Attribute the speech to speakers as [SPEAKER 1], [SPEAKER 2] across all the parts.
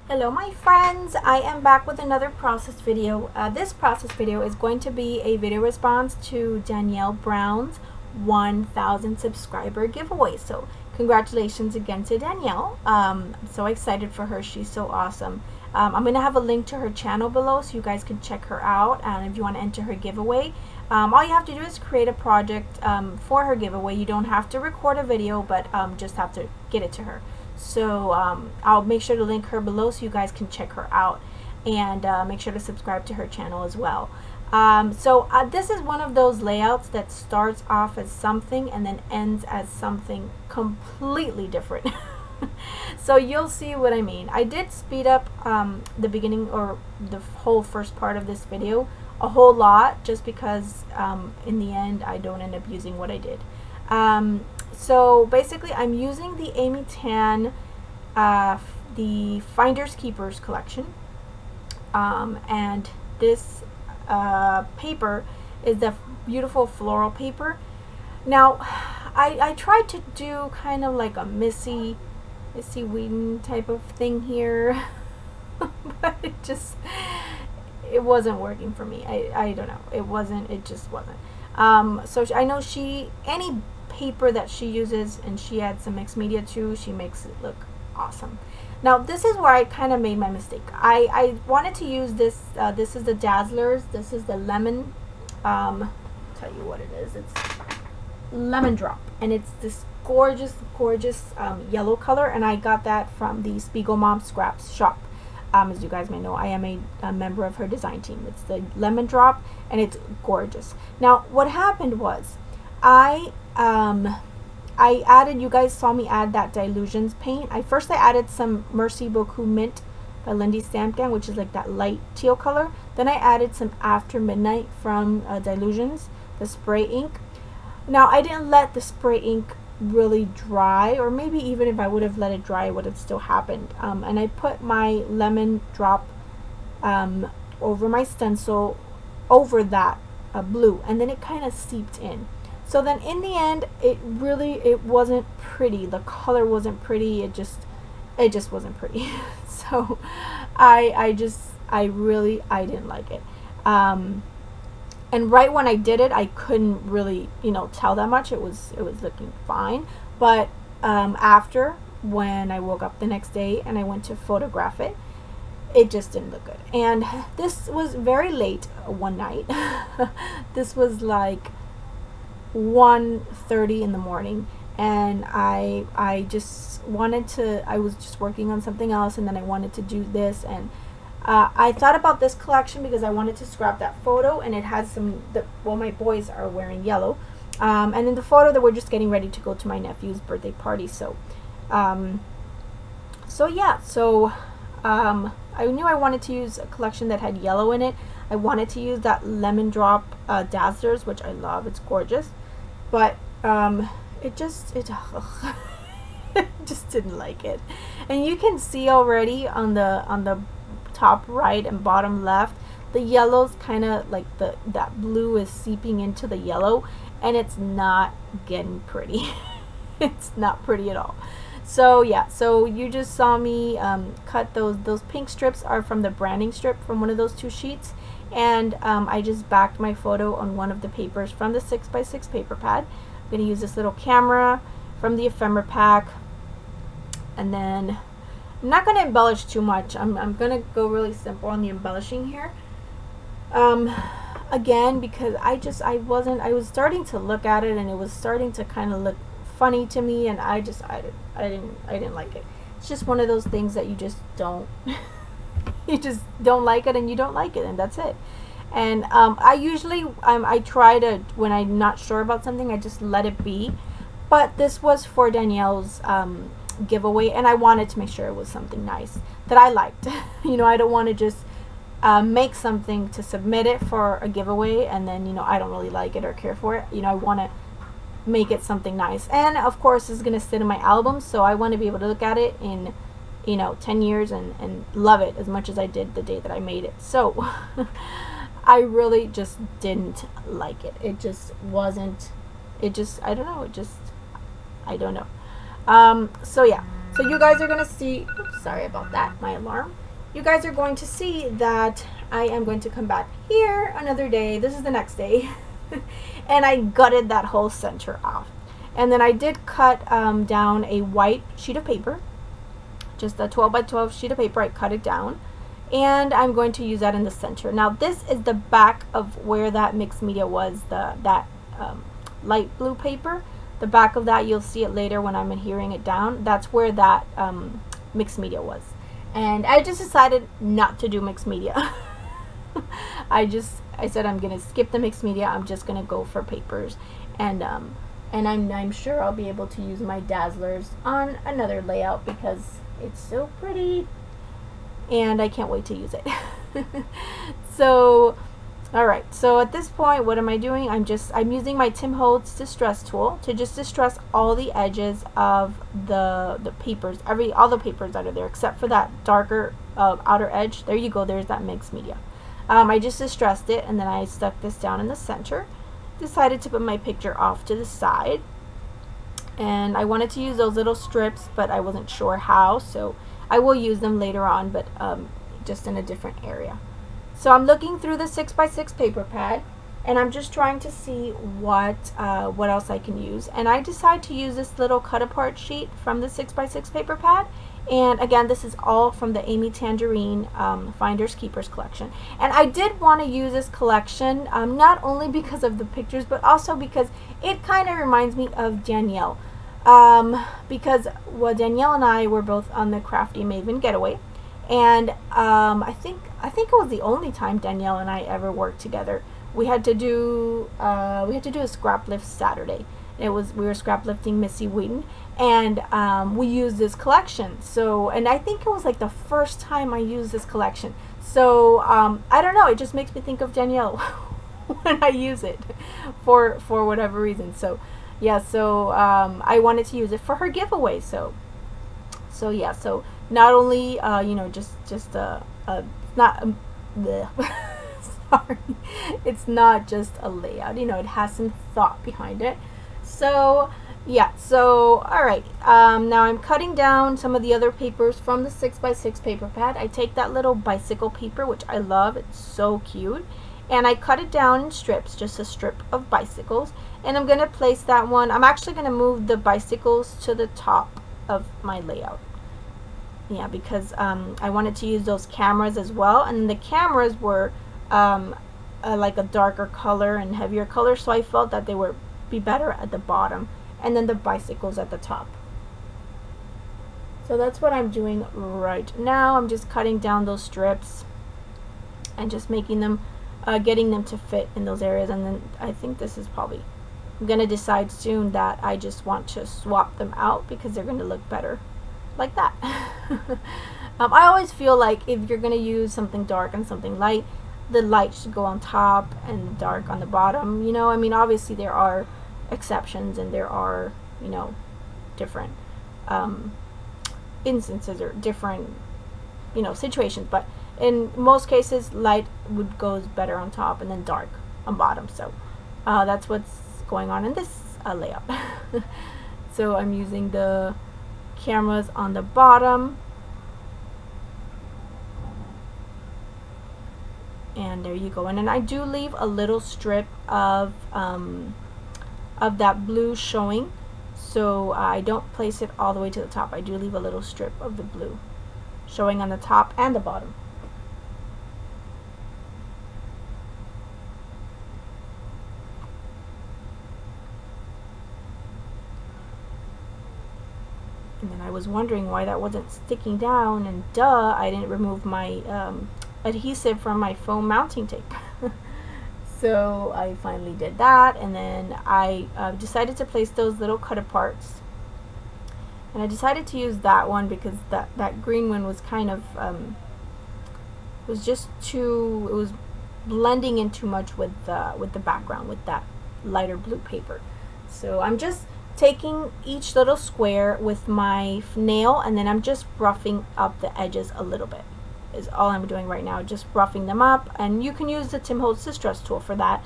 [SPEAKER 1] Hello my friends, I am back with another process video. This process video is going to be a video response to Danielle Brown's 1,000 subscriber giveaway. So congratulations again to Danielle. I'm so excited for her. She's so awesome. I'm going to have a link to her channel below so you guys can check her out, and if you want to enter her giveaway. All you have to do is create a project for her giveaway. You don't have to record a video, but just have to get it to her. So I'll make sure to link her below so you guys can check her out, and make sure to subscribe to her channel as well. This is one of those layouts that starts off as something and then ends as something completely different. So you'll see what I mean. I did speed up the beginning or the whole first part of this video a whole lot just because in the end I don't end up using what I did. So basically I'm using the Amy Tan the Finders Keepers collection, and this paper is the beautiful floral paper. It I tried to do kind of like a Missy Wheaton type of thing here, but it wasn't working for me. I don't know, it just wasn't. I know any paper that she uses, and she adds some mixed media too, she makes it look awesome. Now this is where I kind of made my mistake. I wanted to use this, this is the Dazzlers, this is the lemon, tell you what it is, it's lemon drop, and it's this gorgeous yellow color, and I got that from the Spiegel Mom Scraps shop. As you guys may know, I am a member of her design team. It's the lemon drop, and it's gorgeous. Now what happened was I added, you guys saw me add that Dilutions paint. I added some Merci Beaucoup Mint by Lindy Stampkin, which is like that light teal color. Then I added some After Midnight from Dilutions, the spray ink. Now I didn't let the spray ink really dry, or maybe even if I would have let it dry, it would have still happened. And I put my lemon drop over my stencil, over that blue, and then it kind of seeped in. So then in the end, it wasn't pretty. The color wasn't pretty. It just wasn't pretty. So I didn't like it. And right when I did it, I couldn't really, tell that much. It was looking fine. But after, when I woke up the next day and I went to photograph it, it just didn't look good. And this was very late one night. This was like 1:30 in the morning, and I was just working on something else, and then I wanted to do this, and I thought about this collection because I wanted to scrap that photo, and it has my boys are wearing yellow, and in the photo that we're just getting ready to go to my nephew's birthday party. I knew I wanted to use a collection that had yellow in it. I wanted to use that lemon drop Dazzlers, which I love. It's gorgeous, but it just didn't like it. And you can see already on the top right and bottom left, the yellow's kind of like that blue is seeping into the yellow, and it's not getting pretty. It's not pretty at all. So yeah, so you just saw me cut those pink strips are from the branding strip from one of those two sheets, and I just backed my photo on one of the papers from the 6x6 paper pad. I'm going to use this little camera from the ephemera pack, and then I'm not going to embellish too much. I'm going to go really simple on the embellishing here. Again, because I was starting to look at it, and it was starting to kind of look funny to me, and I didn't like it. It's just one of those things that you just don't you just don't like it, and you don't like it, and that's it. And I try to, when I'm not sure about something, I just let it be. But this was for Danielle's giveaway, and I wanted to make sure it was something nice that I liked. I don't want to just make something to submit it for a giveaway, and then I don't really like it or care for it. I want to make it something nice, and of course it's gonna sit in my album, so I want to be able to look at it in 10 years and love it as much as I did the day that I made it. So I really just didn't like it. I don't know, I don't know. So yeah, So you guys are going to see, oops, sorry about that, my alarm. You guys are going to see that I am going to come back here another day. This is the next day. And I gutted that whole center off. And then I did cut down a white sheet of paper, just a 12 by 12 sheet of paper. I cut it down, and I'm going to use that in the center. Now this is the back of where that mixed media was, that light blue paper. The back of that, you'll see it later when I'm adhering it down. That's where that mixed media was. And I just decided not to do mixed media. I said I'm gonna skip the mixed media. I'm just gonna go for papers, and I'm sure I'll be able to use my Dazzlers on another layout because it's so pretty, and I can't wait to use it. So, all right. So at this point, what am I doing? I'm using my Tim Holtz distress tool to just distress all the edges of the papers, all the papers that are there except for that darker outer edge. There you go. There's that mixed media. I just distressed it, and then I stuck this down in the center. Decided to put my picture off to the side, and I wanted to use those little strips, but I wasn't sure how, so I will use them later on, but just in a different area. So I'm looking through the 6x6 paper pad, and I'm just trying to see what else I can use. And I decided to use this little cut apart sheet from the 6x6 paper pad. And again, this is all from the Amy Tangerine Finders Keepers collection. And I did want to use this collection not only because of the pictures, but also because it kind of reminds me of Dannielle. Because Dannielle and I were both on the Crafty Maven getaway, and I think it was the only time Dannielle and I ever worked together. We had to do a scrap lift Saturday. We were scrap lifting Missy Wheaton, and we used this collection. So, and I think it was like the first time I used this collection. So I don't know, it just makes me think of Dannielle when I use it for whatever reason. So yeah, so I wanted to use it for her giveaway. So yeah, so not only sorry, it's not just a layout, it has some thought behind it. So yeah, so alright, now I'm cutting down some of the other papers from the 6x6 paper pad. I take that little bicycle paper, which I love, it's so cute, and I cut it down in strips, just a strip of bicycles, and I'm going to place that one. I'm actually going to move the bicycles to the top of my layout. Yeah, because I wanted to use those cameras as well, and the cameras were like a darker color and heavier color, so I felt that they would be better at the bottom, and then the bicycles at the top. So that's what I'm doing right now. I'm just cutting down those strips and just making them, getting them to fit in those areas, and then I think this is probably, I'm going to decide soon that I just want to swap them out because they're going to look better like that. I always feel like if you're going to use something dark and something light, the light should go on top and the dark on the bottom. I mean, obviously there are exceptions and there are, different instances or different, situations, but in most cases light goes better on top and then dark on bottom. So that's what's going on in this layout. So I'm using the cameras on the bottom, and there you go. And then I do leave a little strip of that blue showing, so I don't place it all the way to the top. I do leave a little strip of the blue showing on the top and the bottom. And then I was wondering why that wasn't sticking down, and duh, I didn't remove my adhesive from my foam mounting tape. So I finally did that, and then I decided to place those little cut aparts, and I decided to use that one because that green one was kind of was just too, it was blending in too much with the background with that lighter blue paper. So I'm just taking each little square with my nail, and then I'm just roughing up the edges a little bit is all I'm doing right now, just roughing them up. And you can use the Tim Holtz distress tool for that.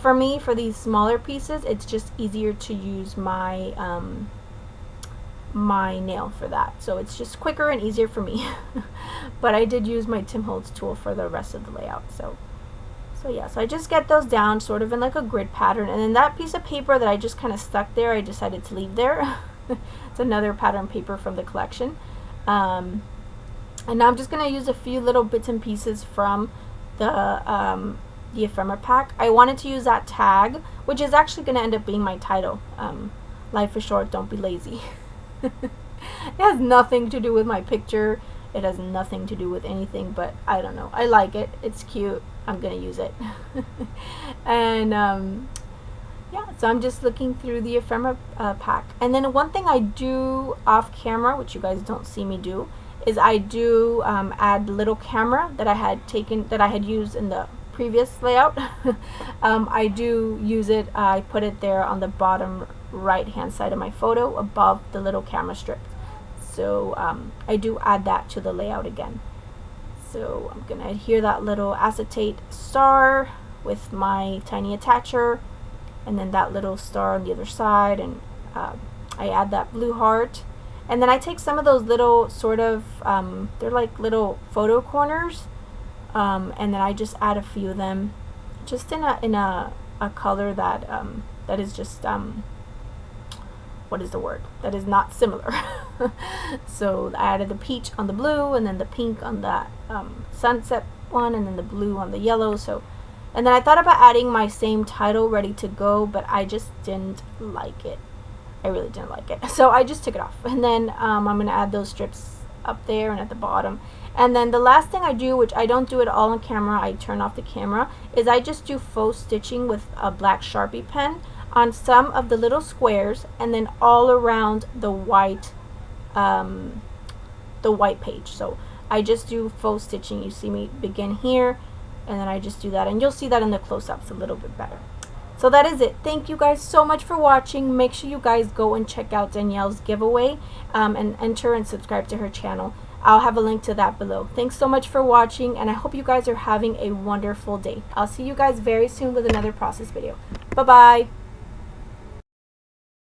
[SPEAKER 1] For me, for these smaller pieces, it's just easier to use my my nail for that. So it's just quicker and easier for me. But I did use my Tim Holtz tool for the rest of the layout. So yeah, so I just get those down sort of in like a grid pattern, and then that piece of paper that I just kind of stuck there, I decided to leave there. It's another pattern paper from the collection. And now I'm just going to use a few little bits and pieces from the ephemera pack. I wanted to use that tag, which is actually going to end up being my title. Life is short, don't be lazy. It has nothing to do with my picture. It has nothing to do with anything, but I don't know. I like it. It's cute. I'm going to use it. And yeah, so I'm just looking through the ephemera pack. And then one thing I do off camera, which you guys don't see me do, is I do add little camera that I had used in the previous layout. I do use it. I put it there on the bottom right hand side of my photo above the little camera strip. So I do add that to the layout again. So I'm going to adhere that little acetate star with my tiny attacher, and then that little star on the other side, and I add that blue heart. And then I take some of those little sort of, they're like little photo corners, and then I just add a few of them just in a color that that is just, what is the word? That is not similar. So I added the peach on the blue, and then the pink on that sunset one, and then the blue on the yellow. So, and then I thought about adding my same title, Ready to Go, but I just didn't like it. I really didn't like it. So I just took it off. And then I'm going to add those strips up there and at the bottom. And then the last thing I do, which I don't do it all on camera, I turn off the camera, is I just do faux stitching with a black Sharpie pen on some of the little squares, and then all around the white page. So I just do faux stitching. You see me begin here, and then I just do that, and you'll see that in the close-ups a little bit better. So that is it. Thank you guys so much for watching. Make sure you guys go and check out Dannielle's giveaway and enter and subscribe to her channel. I'll have a link to that below. Thanks so much for watching, and I hope you guys are having a wonderful day. I'll see you guys very soon with another process video. Bye-bye.